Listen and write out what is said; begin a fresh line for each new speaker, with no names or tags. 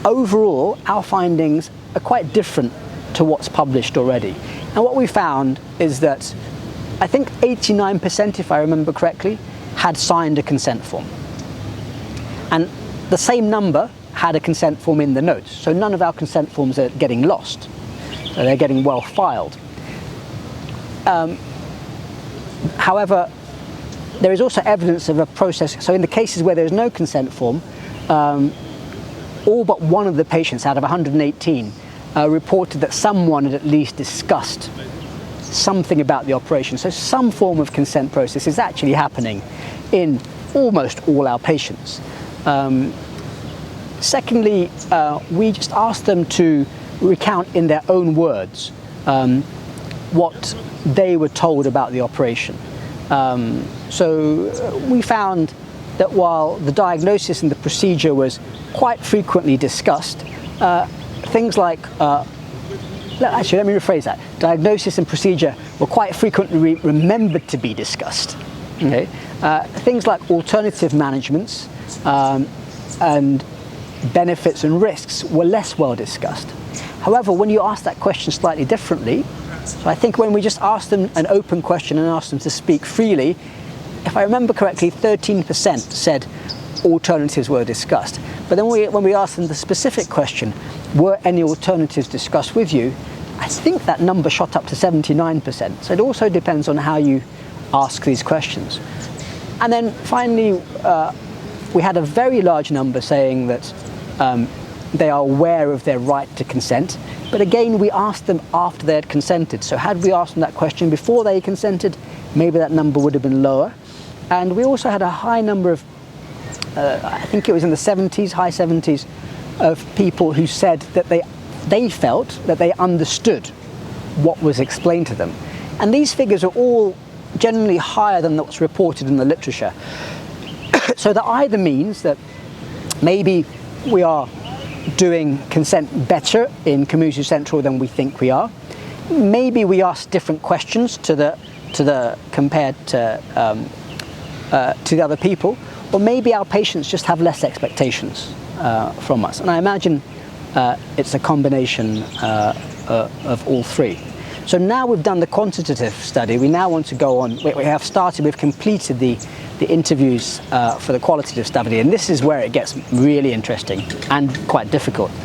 overall, our findings are quite different to what's published already. And what we found is that I think 89%, if I remember correctly, had signed a consent form. And the same number had a consent form in the notes. So none of our consent forms are getting lost. So they're getting well filed. However, there is also evidence of a process. So in the cases where there's no consent form, all but one of the patients out of 118 reported that someone had at least discussed something about the operation. So some form of consent process is actually happening in almost all our patients. Secondly, we just asked them to recount in their own words what they were told about the operation. So we found that while the diagnosis and the procedure was quite frequently discussed, things like, actually let me rephrase that, diagnosis and procedure were quite frequently remembered to be discussed. Okay? Things like alternative managements and benefits and risks were less well discussed. However, when you ask that question slightly differently, so I think when we just asked them an open question and asked them to speak freely, if I remember correctly, 13% said alternatives were discussed. But then when we asked them the specific question, were any alternatives discussed with you, I think that number shot up to 79%. So it also depends on how you ask these questions. And then finally, we had a very large number saying that they are aware of their right to consent. But again, we asked them after they had consented. So had we asked them that question before they consented, maybe that number would have been lower. And we also had a high number of, I think it was in the 70s, high 70s, of people who said that they felt that they understood what was explained to them. And these figures are all generally higher than what's reported in the literature. So that either means that maybe we are doing consent better in Community Central than we think we are. Maybe we ask different questions compared to the other people, or maybe our patients just have less expectations from us. And I imagine it's a combination of all three. So now we've done the quantitative study, we now want to go on, we've completed the interviews for the qualitative study, and this is where it gets really interesting and quite difficult.